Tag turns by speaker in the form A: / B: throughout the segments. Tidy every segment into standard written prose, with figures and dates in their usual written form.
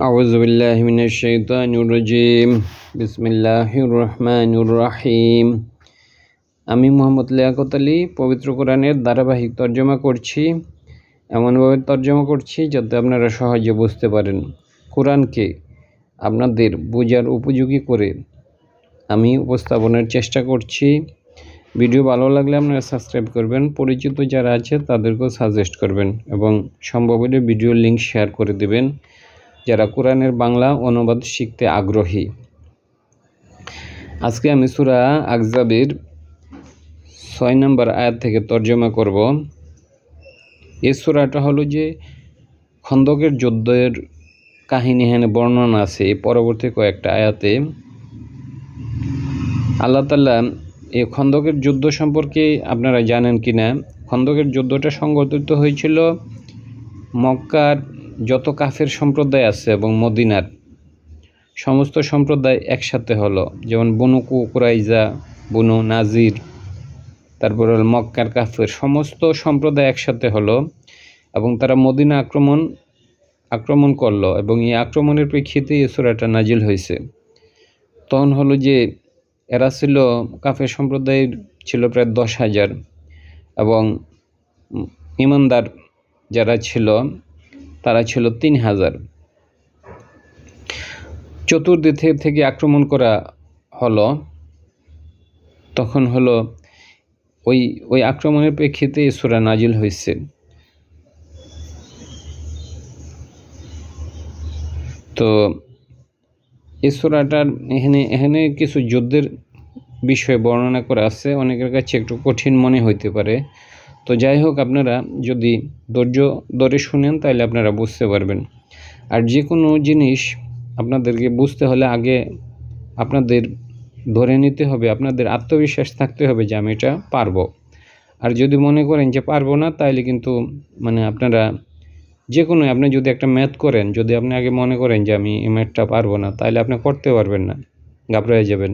A: আউযু বিল্লাহি মিনাশ শাইতানির রাজীম। বিসমিল্লাহির রহমানির রহিম। আমি মোহাম্মদ লিয়াকত আলী পবিত্র কোরআনের ধারাবাহিক তর্জমা করছি। এমনভাবে তর্জমা করছি যাতে আপনারা সহজে বুঝতে পারেন। কোরআনকে আপনাদের বোঝার উপযোগী করে আমি উপস্থাপনের চেষ্টা করছি। ভিডিও ভালো লাগলে আপনারা সাবস্ক্রাইব করবেন, পরিচিত যারা আছে তাদেরকেও সাজেস্ট করবেন এবং সম্ভব হলে ভিডিওর লিঙ্ক শেয়ার করে দেবেন যারা কোরআনের বাংলা অনুবাদ শিখতে আগ্রহী। আজকে আমি সূরা আহজাবের 6 নম্বর আয়াত থেকে তর্জমা করব। এই সূরাটা হলো যে খন্দকের যুদ্ধের কাহিনী এখানে বর্ণনা আছে। পরবর্তী কয়েকটা আয়াতে আল্লাহ তাআলা এই খন্দকের যুদ্ধ সম্পর্কে আপনারা জানেন কি না? খন্দকের যুদ্ধটা সংঘটিত হয়েছিল মক্কার যত কাফের সম্প্রদায় আছে এবং মদিনার সমস্ত সম্প্রদায় একসাথে হলো। যেমন বনু কুরাইজা, বনু নাজির, তারপর হলো মক্কার কাফের, সমস্ত সম্প্রদায় একসাথে হলো এবং তারা মদিনা আক্রমণ করলো এবং এই আক্রমণের প্রেক্ষিতে এই সূরাটা নাজিল হয়েছে। তখন হলো যে এরা ছিল কাফের সম্প্রদায়ের ছিল প্রায় 10,000 এবং ঈমানদার যারা ছিল তারা ছিল 3,000। চতুর্দিক থেকে আক্রমণ করা হলো। তখন হলো ওই আক্রমণের প্রেক্ষিতে এই সূরা নাজিল হয়েছে। তো এই সূরাটার এখানে কিছু যুদ্ধের বিষয়ে বর্ণনা করা আছে, অনেকের কাছে একটু কঠিন মনে হইতে পারে। তো যাই হোক, আপনারা যদি ধৈর্য ধরে শুনেন তাহলে আপনারা বুঝতে পারবেন। আর যে কোনো জিনিস আপনাদেরকে বুঝতে হলে আগে আপনাদের ধরে নিতে হবে, আপনাদের আত্মবিশ্বাস থাকতে হবে যে আমি এটা পারবো। আর যদি মনে করেন যে পারবো না, তাহলে কিন্তু আপনারা যে কোনো, আপনি যদি একটা ম্যাথ করেন, যদি আপনি আগে মনে করেন যে আমি এই ম্যাথটা পারবো না, তাহলে আপনি করতে পারবেন না, ঘাবড়ে যাবেন।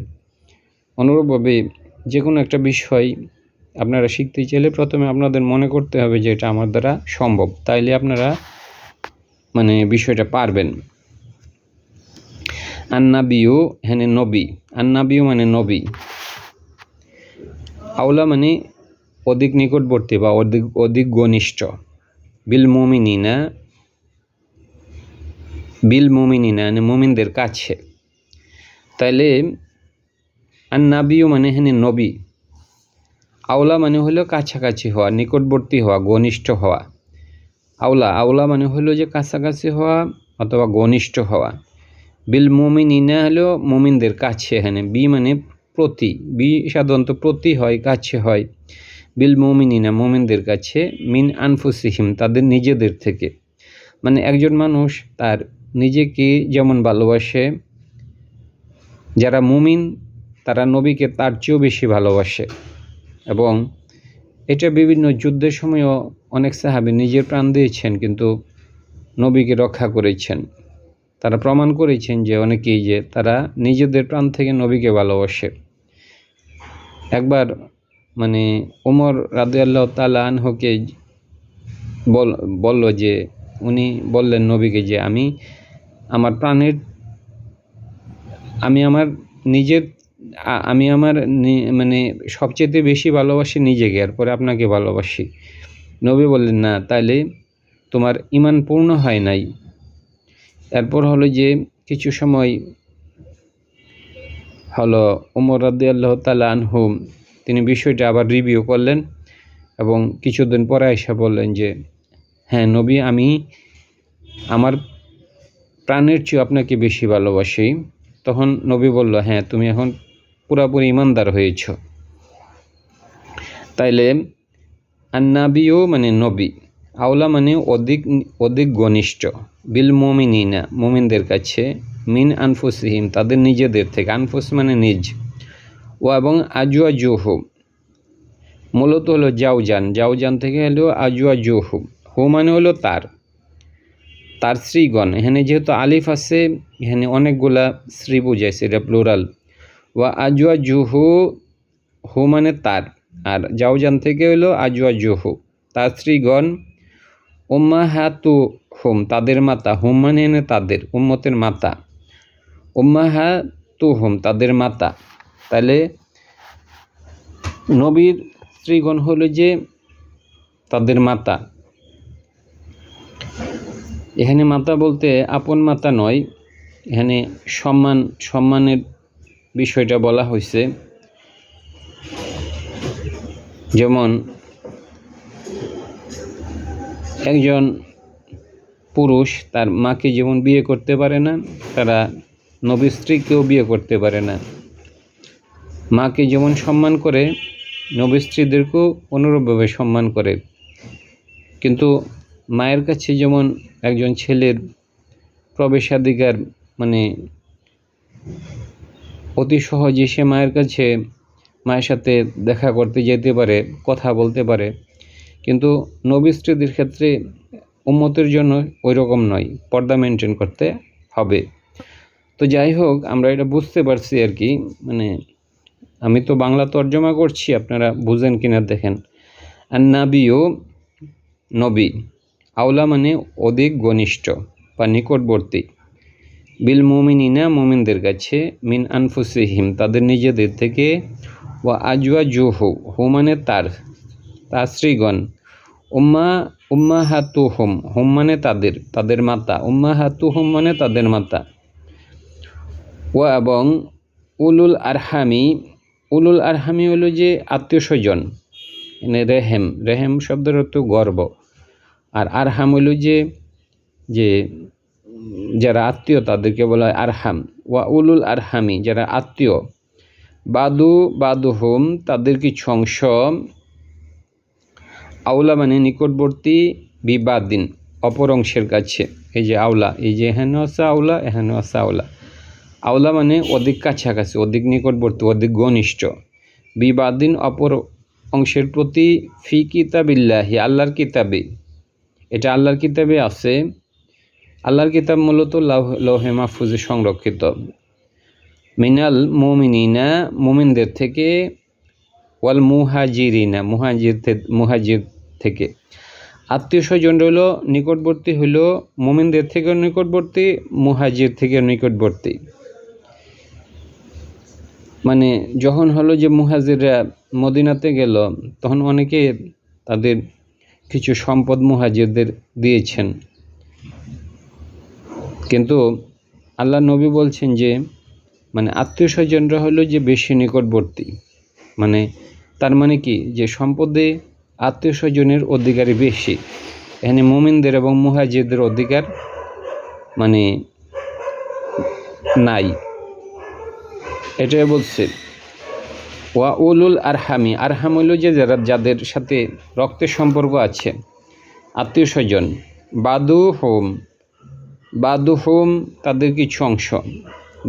A: অনুরূপভাবে যে কোনো একটা বিষয় আপনারা শিখতে চাইলে প্রথমে আপনাদের মনে করতে হবে যে এটা আমার দ্বারা সম্ভব, তাইলে আপনারা বিষয়টা পারবেন। আন্নাবিউ হ্যাঁ নবী, আন্নাবিউ মানে নবী, আওলা মানে অধিক নিকটবর্তী বা অধিক ঘনিষ্ঠ, বিল মুমিনিনা মানে মুমিনদের কাছে। তাইলে আন্নাবিউ মানে হ্যাঁ নবী, আওলা মানে হলো কাছাকাছি হওয়া, নিকটবর্তী হওয়া, ঘনিষ্ঠ হওয়া। আওলা মানে হলো যে কাছাকাছি হওয়া অথবা ঘনিষ্ঠ হওয়া। বিল মুমিনিনা হলো মুমিনদের কাছে। এখানে বি মানে প্রতি, বি সাধারণত প্রতি হয়, কাছে হয়। বিল মুমিনিনা মুমিনদের কাছে, মিন আনফুসিহিম তাদের নিজেদের থেকে। মানে একজন মানুষ তার নিজেকে যেমন ভালোবাসে, যারা মুমিন তারা নবীকে তার চেয়েও বেশি ভালোবাসে। এবং এটা বিভিন্ন যুদ্ধের সময়ও অনেক সাহাবী নিজের প্রাণ দিয়েছেন কিন্তু নবীকে রক্ষা করেছেন। তারা প্রমাণ করেছেন যে অনেকেই যে তারা নিজেদের প্রাণ থেকে নবীকে ভালোবাসে। একবার ওমর রাদিয়াল্লাহু তাআলা আনহুকে বলল যে, উনি বললেন নবীকে যে আমি আমার সবচেয়ে বেশি ভালোবাসি নিজেকে, এরপরে আপনাকে ভালোবাসি। নবী বললেন না, তাইলে তোমার ঈমান পূর্ণ হয় নাই। এরপর হলো যে কিছু সময় হলো ওমর রাদিয়াল্লাহু তাআলা আনহু তিনি বিষয়টা আবার রিভিউ করলেন এবং কিছুদিন পরে এসে বললেন যে হ্যাঁ নবী, আমি আমার প্রাণের চেয়ে আপনাকে বেশি ভালোবাসি। তখন নবী বলল, হ্যাঁ তুমি এখন পুরাপুরি ঈমানদার হয়েছ। তাইলে আন্নাবিও মানে নবী, আওলা মানে অধিক ঘনিষ্ঠ, বিল মুমিনিনা মুমিনদের কাছে, মিন আনফুসিহিম তাদের নিজেদের থেকে, আনফুস মানে নিজ, ও এবং আজওয়াজুহু মূলত হলো জাউজান থেকে হলো আজওয়াজুহু, হু মানে হলো তার স্ত্রীগণ। এখানে যেহেতু আলিফ আছে, এখানে অনেকগুলা স্ত্রী বুঝাইছে, এটা প্লুরাল। ওয়া আজওয়াজুহু, হু মানে তার, আর জাউজান থেকে হলো আজওয়াজুহু তার স্ত্রীগণ, উম্মাহাতুহুম তাদের মাতা, হুম মানে তাদের, উম্মতের মাতা, উম্মাহাতুহুম তাদের মাতা। তাহলে নবীর স্ত্রীগণ হলো যে তাদের মাতা। এখানে মাতা বলতে আপন মাতা নয়, এখানে সম্মানের বিষয়টা বলা হয়েছে। যেমন একজন পুরুষ তার মাকে যেমন বিয়ে করতে পারে না, তারা নবীর স্ত্রীকেও বিয়ে করতে পারে না। মাকে যেমন সম্মান করে, নবীর স্ত্রীদেরকেও অনুরূপভাবে সম্মান করে। কিন্তু মায়ের কাছে যেমন একজন ছেলের প্রবেশাধিকার, মানে অতি সহজে সে মায়ের সাথে দেখা করতে যেতে পারে, কথা বলতে পারে, কিন্তু নবীর স্ত্রীদের ক্ষেত্রে উম্মতের জন্য ওই রকম নয়, পর্দা মেনটেন করতে হবে। তো যাই হোক, আমরা এটা বুঝতে পারছি আর কি। মানে আমি তো বাংলা তর্জমা করছি, আপনারা বুঝেন কিনা দেখেন। আর নাবিও নবী, আওলা মানে অধিক ঘনিষ্ঠ বা নিকটবর্তী, বিল মুমিনিনা মুমিনদের কাছে, মিন আনফুসিহিম তাদের নিজেদের থেকে, ওয়া আজওয়াজুহু হু মানে তার স্ত্রীগণ, উম্মাহাতুহুম হুম মানে তাদের মাতা, উম্মাহাতুহুম মানে তাদের মাতা, ওয়া এবং উলুল আরহামি হলো যে আত্মীয় স্বজন, মানে রেহেম শব্দের অর্থ গর্ব, আর আরহাম হলো যে যারা আত্মীয় তাদেরকে বলা হয় আরহাম। ওয়া উলুল আরহামি যারা আত্মীয়, বাদুহুম তাদের কিছু অংশ, আওলা মানে নিকটবর্তী, বিবাদিন অপর অংশের কাছে। এই যে আওলা, এই যে এখানে আছে আওলা, এখানে আছে আওলা। আওলা মানে অধিক কাছাকাছি, অধিক নিকটবর্তী, অধিক ঘনিষ্ঠ, বিবাদিন অপর অংশের প্রতি, ফি কিতাবিল্লাহি আল্লাহর কিতাবে। এটা আল্লাহর কিতাবে আছে। আল্লাহর কিতাব মূলত লৌহে মাহফুজে সংরক্ষিত। মিনাল মুমিনিনা মুমিনদের থেকে, ওয়াল মুহাজিরিনা মুহাজির থেকে। আত্মীয় স্বজন হলো নিকটবর্তী, হলো মুমিনদের থেকেও নিকটবর্তী, মুহাজির থেকে নিকটবর্তী। মানে যখন হলো যে মুহাজিররা মদিনাতে গেল, তখন অনেকে তাদের কিছু সম্পদ মুহাজিরদের দিয়েছেন। কিন্তু আল্লাহ নবী বলছেন যে মানে আত্মীয় স্বজনরা হলো যে বেশি নিকটবর্তী। মানে তার মানে কি, যে সম্পদে আত্মীয় স্বজনের অধিকারী বেশি। এখানে মুমিনদের এবং মুহাজিরদের অধিকার মানে নাই, এটাই বলছে। ওয়া উলুল আরহামি, আরহাম হইল যে যাদের সাথে রক্তের সম্পর্ক আছে, আত্মীয় স্বজন। বাদুহুম তাদের কিছু অংশ,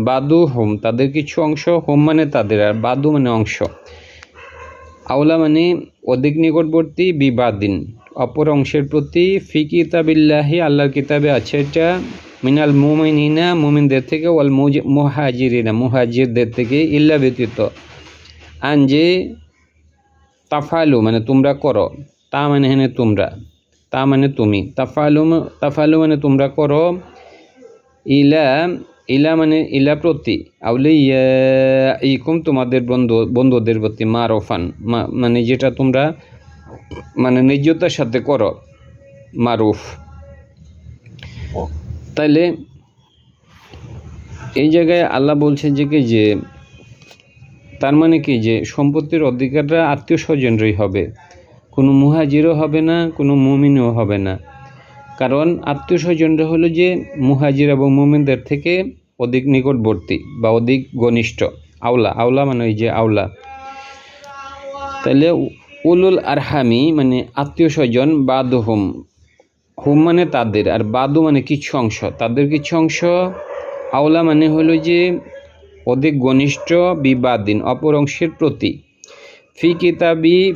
A: বাদুহুম তাদের কিছু অংশ, হোম মানে তাদের, আর বাদু মানে অংশ। আওলা মানে অধিক নিকটবর্তী, বিবাদিন অপর অংশের প্রতি, ফি কিতাবিল্লাহি আল্লাহর কিতাবে আছে এটা, মিনাল মুমিনিনা মুমিনদের থেকে, ওয়াল মুহাজিরিনা মুহাজিরদের থেকে, ইল্লা ব্যতীত, আনজে তাফালু মানে তোমরা করো, তা মানে হেনে তোমরা, তা মানে তুমি, তাফালু মানে তোমরা করো, ইলা মানে ইলা প্রতি, আউলিয়াইকুম তোমাদের বন্ধুদের প্রতি, মারফান মানে যেটা তোমরা মানে নির্জতার সাথে করো, মারুফ। তাইলে এই জায়গায় আল্লাহ বলছে যে তার মানে কি, যে সম্পত্তির অধিকাররা আত্মীয় স্বজনরাই হবে, কোনো মুহাজিরও হবে না, কোনো মুমিনও হবে না। কারণ আত্মীয় স্বজনরা হলো যে মুহাজির এবং মুমিনদের থেকে অধিক নিকটবর্তী বা অধিক ঘনিষ্ঠ, আওলা মানে ওই যে আওলা। তাহলে উলুল আরহামি মানে আত্মীয় স্বজন, বাদুহুম হুম মানে তাদের, আর বাদু মানে কিছু অংশ, তাদের কিছু অংশ, আওলা মানে হলো যে অধিক ঘনিষ্ঠ, বিবাদিন অপর অংশের প্রতি,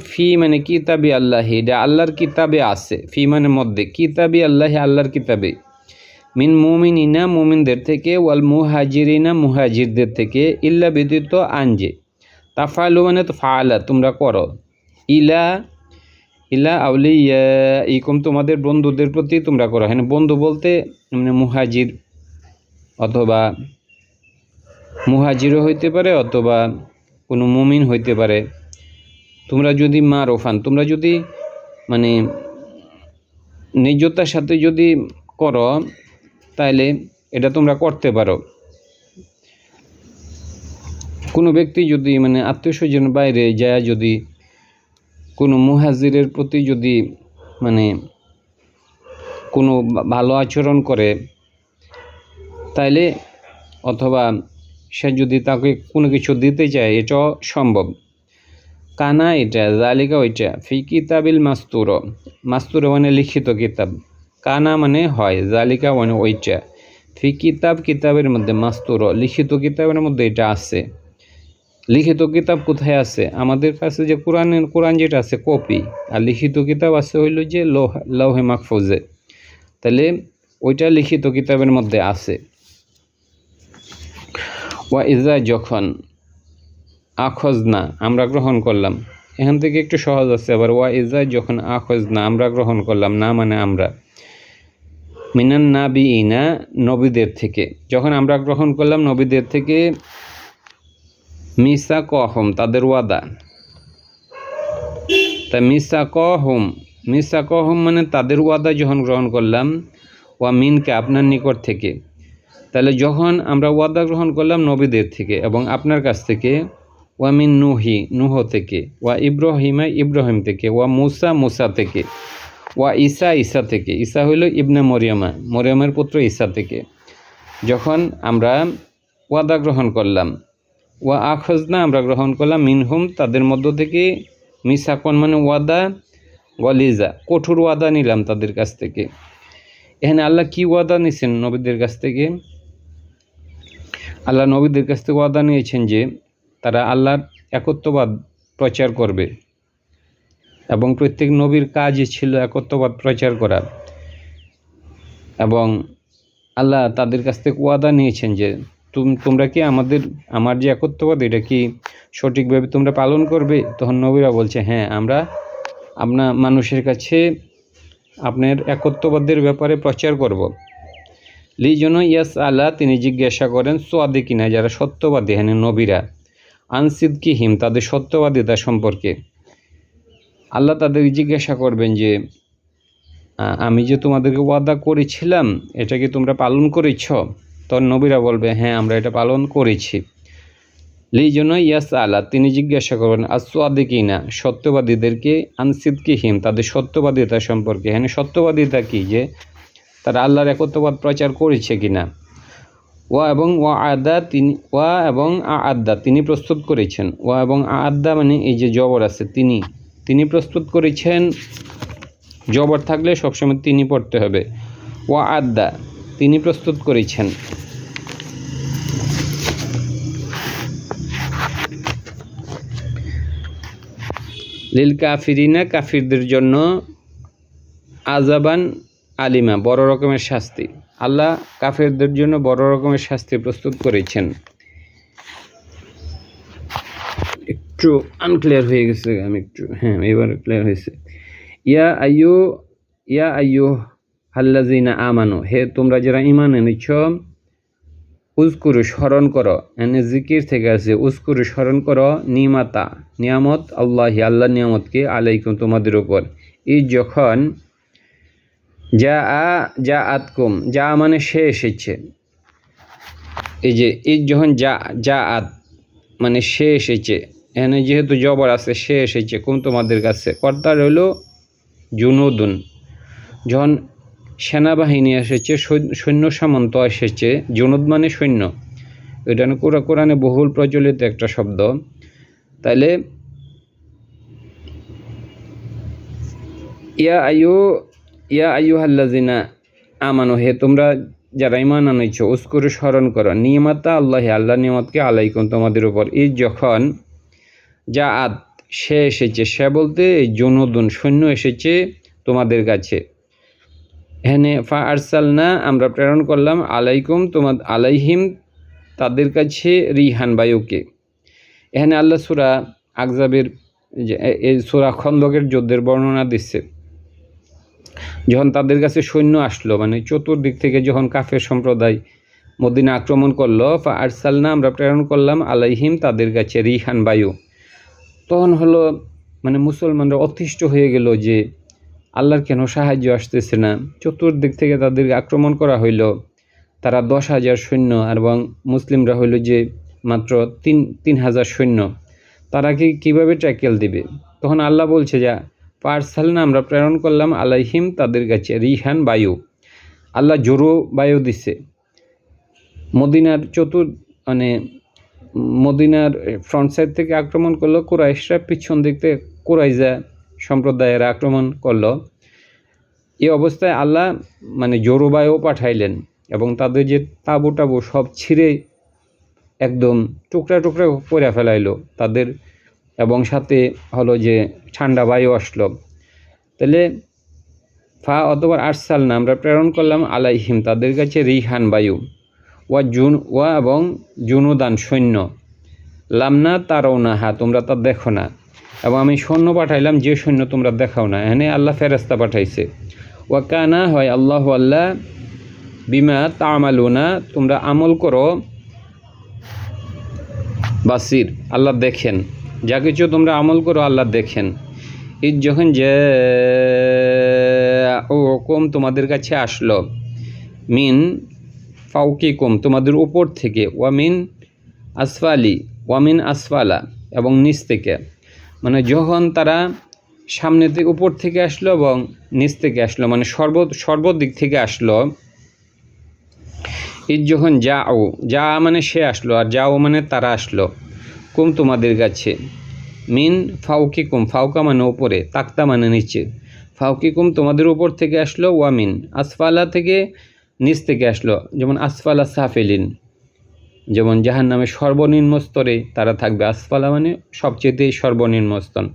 A: ফি মানে কিতাবি আল্লাহি, এটা আল্লাহর কিতাবে আছে, ফি মানে মধ্যে, কিতাবি আল্লাহি আল্লাহর কিতাবে, মিন মুমিনিনা মুমিনদের থেকে, ওয়াল মুহাজিরিনা মুহাজিরদের থেকে, ইল্লা ব্যতীত, আনজে তাফালু মানে তো ফাআলা তোমরা করো, ইলা আউলিয়াইকুম, তোমাদের বন্ধুদের প্রতি তোমরা করো। হ্যাঁ, বন্ধু বলতে মানে মুহাজির, অথবা মুহাজিরও হইতে পারে, অথবা কোনো মুমিন হইতে পারে। তোমরা যদি মারুফান, তোমরা যদি মানে নির্জতার সাথে যদি করো, তাহলে এটা তোমরা করতে পারো। কোনো ব্যক্তি যদি মানে আত্মীয় স্বজন বাইরে যায়, যদি কোনো মুহাজিরের প্রতি যদি মানে কোনো ভালো আচরণ করে, তাইলে অথবা সে যদি তাকে কোনো কিছু দিতে চায়, এটাও সম্ভব। কানা এটা, জালিকা ওইটা, ফি কিতাবিল মাস্তুর, মাস্তুর মানে লিখিত কিতাব, কানা মানে হয়, জালিকা মানে ওইটা, ফি কিতাব কিতাবের মধ্যে, মাস্তুর লিখিত কিতাবের মধ্যে এটা আছে। লিখিত কিতাব কোথায় আছে? আমাদের কাছে যে কোরআন যেটা আছে কপি, আর লিখিত কিতাব আছে হইল যে লৌহে মাহফুজে, তাহলে ওইটা লিখিত কিতাবের মধ্যে আছে। ওয়া ইজা, যখন, আখজ না আমরা গ্রহণ করলাম, এখান থেকে একটু সহজ আছে আবার। ওয়া ইজা, যখন, আখজ না আমরা গ্রহণ করলাম, না মানে আমরা, মিনান নাবিইনা নবীদের থেকে, যখন আমরা গ্রহণ করলাম নবীদের থেকে, মিসাকহম তাদের ওয়াদা, তা মিসাকহম মানে তাদের ওয়াদা যখন গ্রহণ করলাম, ওয়া মিনকে আপনার নিকট থেকে, তাহলে যখন আমরা ওয়াদা গ্রহণ করলাম নবীদের থেকে এবং আপনার কাছ থেকে, ওয়া মিন নুহ থেকে, ওয়া ইব্রাহিমা ইব্রাহিম থেকে, ওয়া মুসা থেকে, ওয়া ঈসা থেকে, ঈসা হইল ইবনে মরিয়মের পুত্র ঈসা থেকে, যখন আমরা ওয়াদা গ্রহণ করলাম, ওয়া আখজনা আমরা গ্রহণ করলাম, মিনহুম তাদের মধ্য থেকে, মিসাকন মানে ওয়াদা, গলিজা কঠোর ওয়াদা নিলাম তাদের কাছ থেকে। এখানে আল্লাহ কি ওয়াদা নিয়েছেন নবীদের কাছ থেকে? আল্লাহ নবীদের কাছ থেকে ওয়াদা নিয়েছেন যে তারা আল্লাহর একত্ববাদ প্রচার করবে, এবং প্রত্যেক নবীর কাজই ছিল একত্ববাদ প্রচার করা। এবং আল্লাহ তাদের কাছ থেকে ওয়াদা নিয়েছেন যে তোমরা কি আমার যে একত্ববাদ, এটা কি সঠিকভাবে তোমরা পালন করবে? তখন নবীরা বলছে, হ্যাঁ, আমরা আপনার মানুষের কাছে আপনার একত্ববাদের ব্যাপারে প্রচার করব। লিজন্য ইয়াস আল্লাহ তিনি জিজ্ঞাসা করেন, সোয়াদে কিনা যারা সত্যবাদী, হ্যাঁ নবীরা, আনসিদ কি হিম তাদের সত্যবাদিতা সম্পর্কে। আল্লাহ তাদের জিজ্ঞাসা করবেন যে আমি যে তোমাদেরকে ওয়াদা করেছিলাম, এটা কি তোমরা পালন করেছ? তখন নবীরা বলবে, হ্যাঁ আমরা এটা পালন করেছি। লিজন্য ইয়াস আল্লাহ তিনি জিজ্ঞাসা করবেন, আসোয়াদে কিনা সত্যবাদীদেরকে, আনসিদ কি হিম তাদের সত্যবাদিতা সম্পর্কে। হ্যাঁ সত্যবাদিতা কি? যে তারা আল্লাহর একত্ববাদ প্রচার করেছে কিনা। ওয়া এবং আদা তিনি প্রস্তুত করেছেন। ওয়া এবং আদা মানে এই যে জবর আছে, তিনি প্রস্তুত করেছেন। জবর থাকলে সবসময় তিনি পড়তে হবে। ওয়া আদা তিনি প্রস্তুত করেছেন। লিল কাফিরিনা কাফিরদের জন্য, আযাবান আলিমা বড় রকমের শাস্তি। আল্লাহ কাফেরদের জন্য বড় রকমের শাস্তি প্রস্তুত করেছেন। একটু আনক্লিয়ার হয়ে গেছে, আমি একটু, হ্যাঁ এবার ক্লিয়ার হয়েছে। ইয়া আইয়ু হাল্লাযিনা আমানু, হে তোমরা যারা ঈমান এনেছ, উযকুরু স্মরণ করো, এনে জিকির থেকে আছে, উযকুরু স্মরণ করো, নিয়ামত আল্লাহি আল্লাহর নিয়ামতকে, আলাইকুম তোমাদের উপর, এই যখন জাআতকুম, যা মানে সে এসেছে, এই যে এই যখন জাআত মানে সে এসেছে, এখানে যেহেতু জবর আছে, সে এসেছে কুম তোমাদের কাছে, কর্তা রইল জুনুদুন, যখন সেনাবাহিনী এসেছে, সৈন্য সামন্ত এসেছে, জুনুদ মানে সৈন্য, এটা কোরআনে বহুল প্রচলিত একটা শব্দ। তাইলে ইয়া আইয়ুহাল্লাযিনা আমানু, হে তোমরা যারা ঈমান আনছো, উযকুরু স্মরণ করো, নিয়ামাতা আল্লাহি আল্লাহর নিয়ামতকে, আলাইকুম তোমাদের উপর, এই যখন জাআত সে এসেছে, সে বলতে জুনুদুন সৈন্য এসেছে তোমাদের কাছে। এখানে ফা আরসালনা আমরা প্রেরণ করলাম, আলাইহিম তাদের কাছে, রিহান বায়ুকে। এখানে আল্লাহ সূরা আহজাবের যে এই সূরা খন্দকের যুদ্ধের বর্ণনা দিচ্ছে, যখন তাদের কাছে সৈন্য আসলো, মানে চতুর্দিক থেকে যখন কাফের সম্প্রদায় মদিনা আক্রমণ করলো, ফা আরসালনা আমরা প্রেরণ করলাম আলাইহিম তাদের কাছে রিহান বায়ু। তখন হলো মানে মুসলমানরা অতিষ্ঠ হয়ে গেল যে আল্লাহর কেন সাহায্য আসতেছে না, চতুর্দিক থেকে তাদেরকে আক্রমণ করা হইল, তারা 10,000 সৈন্য এবং মুসলিমরা হইল যে মাত্র 3,000 সৈন্য, তারা কীভাবে ট্যাকেল দিবে। তখন আল্লাহ বলছে যে পারসালনা আমরা প্রেরণ করলাম আলাইহিম তাদের কাছে রিহান বায়ু, আল্লাহ জোরো বায়ু দিছে। মদিনার মানে মদিনার ফ্রন্ট সাইড থেকে আক্রমণ করলো কুরাইশরা, পিছন দিক থেকে কুরাইজা সম্প্রদায়ের আক্রমণ করলো। এই অবস্থায় আল্লাহ মানে জোরো বায়ু পাঠাইলেন এবং তাদের যে তাঁবু টাবু সব ছিঁড়ে একদম টুকরা টুকরা করে ফেলাইলো তাদের, এবং সাথে হলো যে ঠান্ডা বায়ু আসলো। তাহলে ফা অথবা আরসালনা আমরা প্রেরণ করলাম আলাইহিম তাদের কাছে রিহান বায়ু, ওয়া এবং জুনুদান সৈন্য, লামনা তারাউনাহা তোমরা তা দেখো না, এবং আমি সৈন্য পাঠাইলাম যে সৈন্য তোমরা দেখাও না। এখানে আল্লাহ ফেরেশতা পাঠাইছে। ওয়া কানা হয় আল্লাহ আল্লাহ বিমা তা'মালুনা তোমরা আমল করো বাসির আল্লাহ দেখেন, যা কিছু তোমরা আমল করো আল্লাহ দেখেন। ঈদ যখন যে ওরকম তোমাদের কাছে আসলো, মিন ফাউকিকুম তোমাদের উপর থেকে, ওয়ামিন আসফালা এবং নিচ থেকে, মানে যখন তারা সামনে থেকে উপর থেকে আসলো এবং নিচ থেকে আসলো, মানে সর্বদিক থেকে আসলো। ঈদ যখন যা মানে সে আসলো, আর যাও মানে তারা আসলো, কুম তোমাদের কাছে, মিন ফাউকিকুম ফাউকা মানে উপরে, তাক্তা মানে নিচে, ফাউকিকুম তোমাদের উপর থেকে আসলো, ওয়ামিন আসফালা থেকে নিচ থেকে আসলো, যেমন আসফালা সাফিলিন, যেমন জাহান্নামের সর্বনিম্ন স্তরে তারা থাকবে, আসফালা মানে সবচেয়ে সর্বনিম্ন স্তর,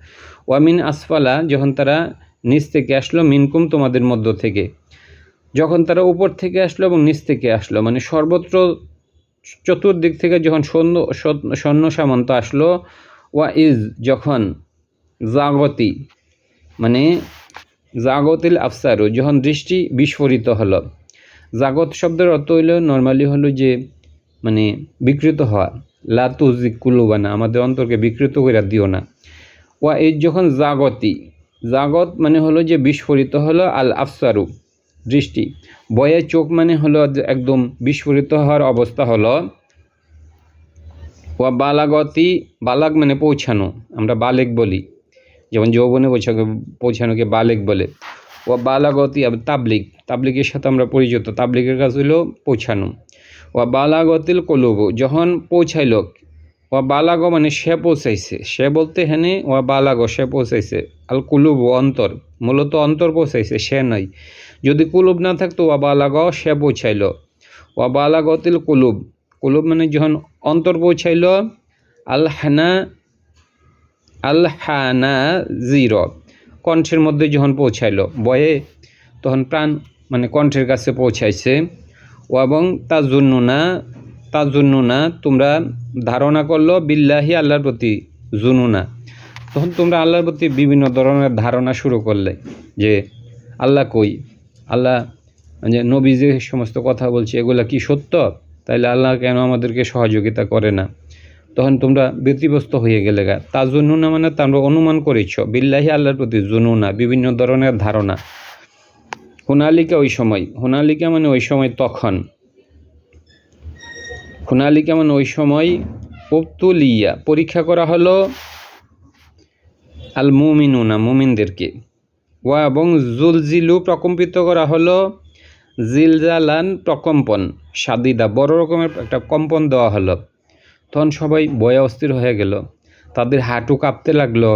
A: ওয়ামিন আসফালা যখন তারা নিচ থেকে আসলো, মিনকুম তোমাদের মধ্য থেকে, যখন তারা উপর থেকে আসলো এবং নিচ থেকে আসলো, মানে সর্বত্র চতুর্দিক থেকে যখন সৈন্য সামন্ত আসলো। ওয়া ইজ যখন জাগতি মানে জাগতিল আফসারু যখন দৃষ্টি বিস্ফোরিত হলো। জাগত শব্দের অর্থ হইল নর্মালি হলো যে মানে বিকৃত হওয়া, লা তুজিগ কুলুবানা আমাদের অন্তরকে বিকৃত করে দিও না। ওয়া ইজ যখন জাগত মানে হলো যে বিস্ফোরিত হলো, আল আফসারু দৃষ্টি, বয়ে চোখ মানে হলো একদম বিস্ফোরিত হওয়ার অবস্থা হলো। ওয়া বালাগ মানে পৌঁছানো, আমরা বালেক বলি, যেমন যৌবনে পৌঁছানোকে বালেক বলে। ওয়া বালাগতি তাবলিগের সাথে আমরা পরিচিত, তাবলিগের কাজ হলো পৌঁছানো। ওয়া বালাগতিল কলুবু যখন পৌঁছাইল, ওয়া বালাগ মানে সে পৌঁছাইছে, সে বলতে হেনে ওয়া বালাগ সে পৌঁছাইছে, আল কুলুবু অন্তর, মূলত অন্তর পৌঁছাইছে সে নয়, যদি কুলুব না থাকতো ওয়া বালাগ সে পৌঁছাইল। ওয়া বালাগতিল কুলুব মানে যখন অন্তর পৌঁছাইল, আলহানা জির কণ্ঠের মধ্যে যখন পৌঁছাইল, বয়ে তখন প্রাণ মানে কণ্ঠের কাছে পৌঁছাইছে। ও এবং তাজুন্নুনা তোমরা ধারণা করলো, বিল্লাহি আল্লাহর প্রতি, জুনুনা তখন তোমরা আল্লাহর প্রতি বিভিন্ন ধরনের ধারণা শুরু করলে যে আল্লাহ কই, আল্লাহ যে নবী যে সমস্ত কথা বলছে এগুলা কি সত্য, তাইলে আল্লাহ কেন আমাদেরকে সহযোগিতা করে না। তখন তোমরা ব্যতিব্যস্ত হয়ে গেলে তাজুন্নুনা মানে তোমরা অনুমান করেছ, বিল্লাহি আল্লাহর প্রতি, জুনুনা বিভিন্ন ধরনের ধারণা। হুনালিকা মানে ওই সময় তখন, হুনালিকা মানে ওই সময়, উবতুলিয়া পরীক্ষা করা হলো, আল মুমিনুনা মুমিনদেরকে, ওয়া এবং জুলজিলু প্রকম্পিত করা হলো, জিলজালান প্রকম্পন, সাদিদা বড় রকমের একটা কম্পন দেওয়া হলো। তখন সবাই ভয়ে অস্থির হয়ে গেল, তাদের হাঁটু কাঁপতে লাগলো।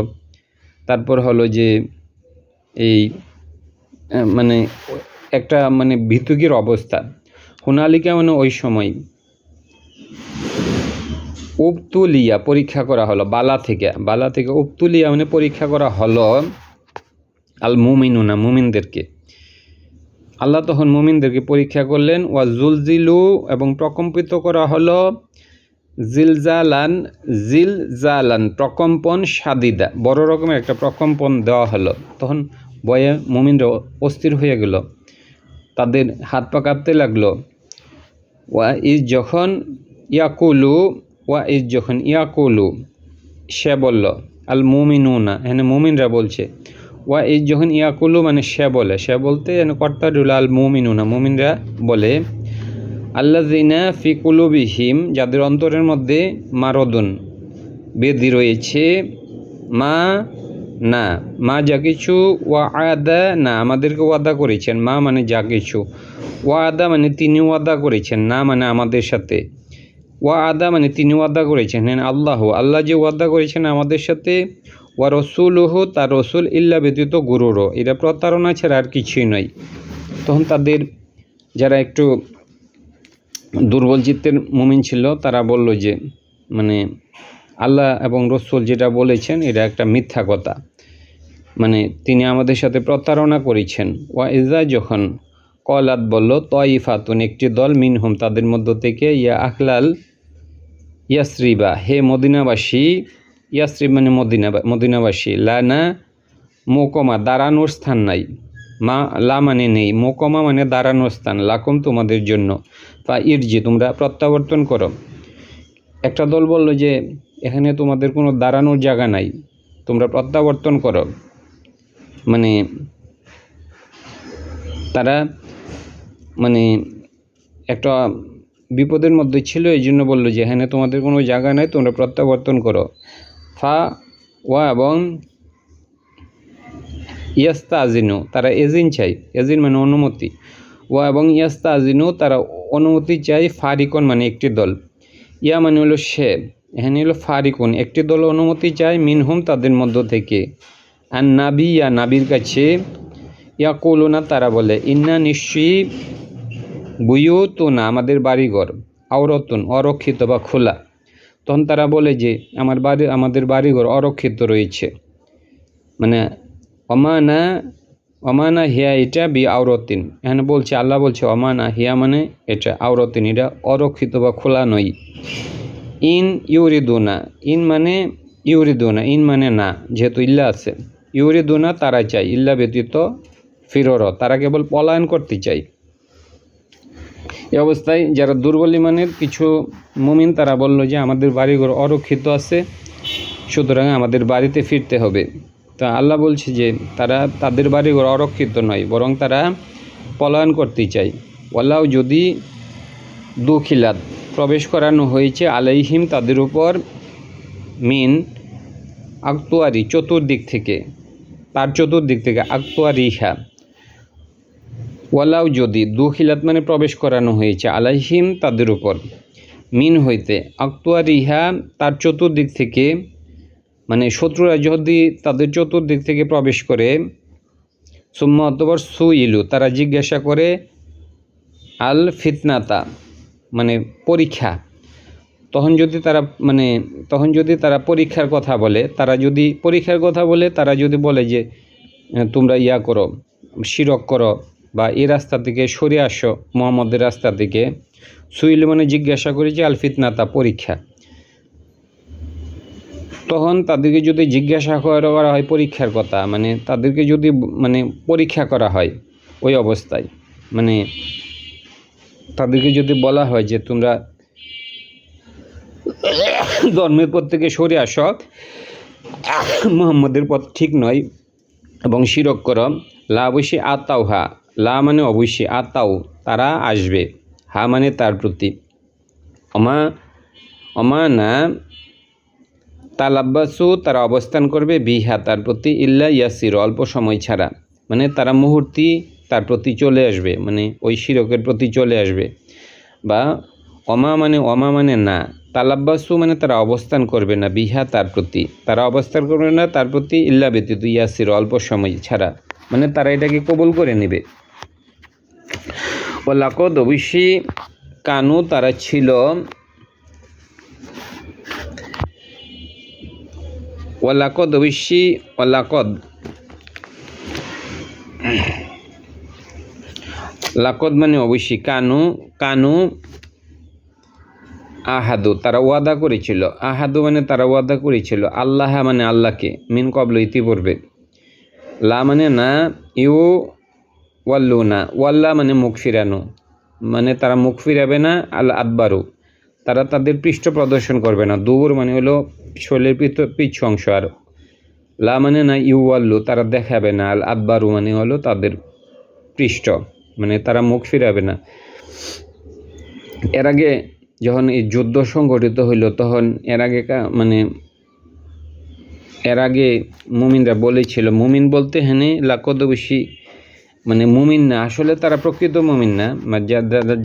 A: তারপর হলো যে এই মানে একটা মানে ভীতুকির অবস্থা। হুনালিকা মানে ওই সময়, উবতুলিয়া পরীক্ষা করা হলো, বালা থেকে উবতুলিয়া মানে পরীক্ষা করা হলো, আল মুমিনুনা মুমিনদেরকে। আল্লাহ তখন মুমিনদেরকে পরীক্ষা করলেন। ওয়া জুলজিলু এবং প্রকম্পিত করা হলো, জিলজালান, জিলজালান প্রকম্পন, সাদিদা বড় রকমের একটা প্রকম্পন দেওয়া হলো। তখন ভয়ে মুমিনরা অস্থির হয়ে গেল, তাদের হাত পা কাঁপতে লাগলো। ওয়া ইজ যখন ইয়াকুলু সে বলল, আল মুমিনুনা এখানে মুমিনরা বলছে, ওয়া ইজ যখন ইয়াকুলু মানে সে বলে, সে বলতে কর্তা রুল আল মুমিনুনা মুমিনরা বলে, আল্লাযিনা ফি কুলুবিহিম যাদের অন্তরের মধ্যে মারদুন বেদি রয়েছে, মা যা কিছু, ওয়াদা না আমাদেরকে ওয়াদা করেছেন, মা মানে যা কিছু, ওয়াদা মানে তিনি ওয়াদা করেছেন, না মানে আমাদের সাথে, ওয়াদা মানে তিনি ওয়াদা করেছেন আল্লাহ যে ওয়াদা করেছেন আমাদের সাথে, ওয়া রসুলহু তার রসুল, ইল্লা ব্যতীত গুরুরও এটা প্রতারণা ছাড়া আর কিছুই নয়। তখন তাদের যারা একটু দুর্বল চিত্তের মুমিন ছিল তারা বলল যে মানে আল্লাহ এবং রসুল যেটা বলেছেন এটা একটা মিথ্যা কথা, মানে তিনি আমাদের সাথে প্রতারণা করেছেন। ওয়া ইজা যখন কলাত বলল তয়ফাতুন একটি দল, মিনহুম তাদের মধ্য থেকে, ইয়া আখলাল ইয়াসরিবা হে মদিনাবাসী, ইয়াসরিব মানে মদিনাবাসী, লানা মোকমা দাঁড়ানোর স্থান নাই, লা মানে নেই, মোকমা মানে দাঁড়ানোর স্থান, লাকুম তোমাদের জন্য, বা ইরজি তোমরা প্রত্যাবর্তন করো। একটা দল বলল যে এখানে তোমাদের কোনো দাঁড়ানোর জায়গা নাই, তোমরা প্রত্যাবর্তন করো। মানে তারা মানে একটা বিপদের মধ্যে ছিল, এই জন্য বললো যে এখানে তোমাদের কোনো জায়গা নাই, তোমরা প্রত্যাবর্তন করো। ওয়া এবং ইয়াস্তাজিনু তারা এজিন চাই, এজিন মানে অনুমতি, ওয়া এবং ইয়াস্তাজিনু তারা অনুমতি চাই, ফারিকুন মানে একটি দল, ইয়া মানে হলো সে, এখানে হলো ফারিকুন একটি দল অনুমতি চায়, মিনহুম তাদের মধ্য থেকে, আর নাবি ইয়া নাবির কাছে, ইয়াকুলুনা তারা বলে, ইন্না নিশ্চয়ই, বুয়ুতুনা আমাদের বাড়িঘর, আওরাতুন অরক্ষিত বা খোলা। তখন তারা বলে যে আমাদের বাড়িঘর অরক্ষিত রয়েছে, মানে অমানা হিয়া এটা বি আওরতিন, এখানে বলছে আল্লাহ বলছে অমানা হিয়া মানে এটা, আওরতিন এটা অরক্ষিত বা খোলা নয়। ইন মানে না, যেহেতু ইল্লা আছে, ইউরিদুনা তারা চাই, ইল্লা ব্যতীত ফিরর তারা কেবল পলায়ন করতে চাই। এই অবস্থায় যারা দুর্বল ইমানের কিছু মুমিন তারা বলল যে আমাদের বাড়িঘর অরক্ষিত আছে, সুতরাং আমাদের বাড়িতে ফিরতে হবে। তা আল্লাহ বলছে যে তাদের বাড়িঘর অরক্ষিত নয়, বরং তারা পলায়ন করতে চায়। ওয়াল্লাহ যদি দুখিলাত প্রবেশ করানো হয়েছে, আলাইহিম তাদের উপর, মিন আকতুয়ারি চতুর্দিক থেকে, তার চতুর্দিক থেকে, আকতুয়ারিহা ওয়ালাউ যদি, দুখিলাত মানে প্রবেশ করানো হয়েছে, আলাইহিম তাদের উপর, মিন হইতে, আকতুয়ারিহা তার চতুর্দিক থেকে, মানে শত্রুরা যদি তাদের চতুর্দিক থেকে প্রবেশ করে, সুম্মা অতঃপর সুইলু তারা জিজ্ঞাসা করে, আল ফিতনাতা মানে পরীক্ষা, তখন যদি তারা পরীক্ষার কথা বলে, তারা যদি বলে যে তোমরা ইয়া করো, শিরক করো, বা এই রাস্তা থেকে সরে আসো, মুহাম্মদের রাস্তা থেকে, সুইল মানে জিজ্ঞাসা করি যে আল ফিতনাতা পরীক্ষা, তখন তাদেরকে যদি জিজ্ঞাসা করা হয় পরীক্ষার কথা, মানে তাদেরকে যদি পরীক্ষা করা হয় ওই অবস্থায়, মানে তাদেরকে যদি বলা হয় যে তোমরা ধর্মের পথ থেকে সরে আসো, মুহাম্মদের পথ ঠিক নয় এবং শিরক করো, লা অবশ্যই আতাও হা, লা মানে অবশ্যই, আতাও তারা আসবে, হা মানে তার প্রতি, অমানা তালাব্বাসু তারা অবস্থান করবে, বিহা তার প্রতি, ইল্লা ইয়াসির অল্প সময় ছাড়া, মানে তারা মুহূর্তেই তার প্রতি চলে আসবে, মানে ওই শিরকের প্রতি চলে আসবে। বা অমা মানে না, তালাব্বাসু মানে তারা অবস্থান করবে না, বিহা তার প্রতি, তারা অবস্থান করবে না তার প্রতি, ইল্লা ব্যতীত ইয়াসির অল্প সময় ছাড়া, মানে তারা এটাকে কবুল করে নেবে। ও লাকদ অবশ্যই, কানু তারা ছিল, ওয়ালাকদ অবশ্যই, লাকদ মানে অবশ্যই, কানু আহাদু তারা ওয়াদা করেছিল, আহাদু মানে তারা ওয়াদা করেছিল, আল্লাহ মানে আল্লাহকে, মিন কবল ইতিপূর্বে, লা মানে না, ইউ ওয়াল্লু না, ওয়াল্লা মানে মুখ ফিরানো, মানে তারা মুখ ফিরাবে না, আল আদবারু তারা তাদের পৃষ্ঠ প্রদর্শন করবে না, দুবুর মানে হলো শরীরের পিছু অংশ, আর লা মানে না, ইউ ওয়াল্লু তারা দেখাবে না, আল আদবারু মানে হলো তাদের পৃষ্ঠ, মানে তারা মুখ ফিরাবে না। এর আগে যখন এই যুদ্ধ সংঘটিত হইল তখন এর আগে মুমিনরা বলেছিল, মুমিন বলতে হেনে লাকদ বেশি মানে মুমিন না, আসলে তারা প্রকৃত মুমিন না,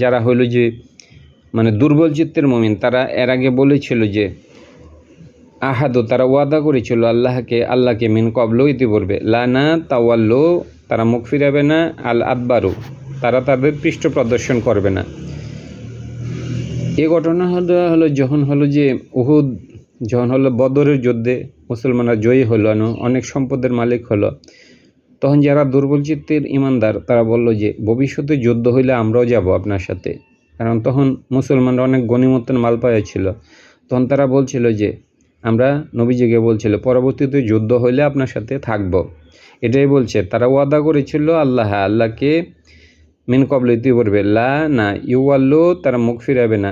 A: যারা হইল যে মানে দুর্বল চিত্তের মুমিন, তারা এর আগে বলেছিল যে আহাদু তারা ওয়াদা করেছিল আল্লাহকে মিন কবলো ইতিপূর্বে, লানা তাওয়াল্লো তারা মুখ ফিরাবে না, আল আদবারু তারা তাদের পৃষ্ঠ প্রদর্শন করবে না। এই ঘটনা হলো যখন হলো বদরের যুদ্ধে মুসলমানরা জয়ী হলো, অনেক সম্পদের মালিক হলো, তখন যারা দুর্বল চিত্তের ইমানদার তারা বলল যে ভবিষ্যতে যুদ্ধ হইলে আমরাও যাব আপনার সাথে, কারণ তখন মুসলমানরা অনেক গনিমতের মাল পাইয়াছিল। তখন তারা বলছিল যে আমরা নবীজিকে বলছিল পরবর্তীতে যুদ্ধ হইলে আপনার সাথে থাকব, এটাই বলছে। তারা ওয়াদা করেছিল আল্লাহকে মিন কবল ইতিপূর্বে, লা না ইউআল্লু তারা মুখ ফিরাবে না,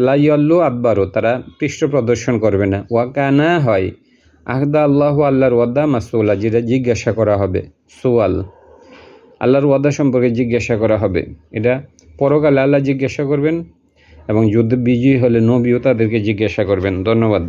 A: লা ইউআল্লু আদবারও তারা পৃষ্ঠ প্রদর্শন করবে না, ওয়াকানা হয় আহদা আল্লাহর ওয়াদা মাসউলা যেটা জিজ্ঞাসা করা হবে, সুয়াল আল্লাহর ওয়াদা সম্পর্কে জিজ্ঞাসা করা হবে, এটা পরকালে আল্লাহ জিজ্ঞাসা করবেন এবং যুদ্ধে বিজয়ী হলে নবীও তাদেরকে জিজ্ঞাসা করবেন। ধন্যবাদ।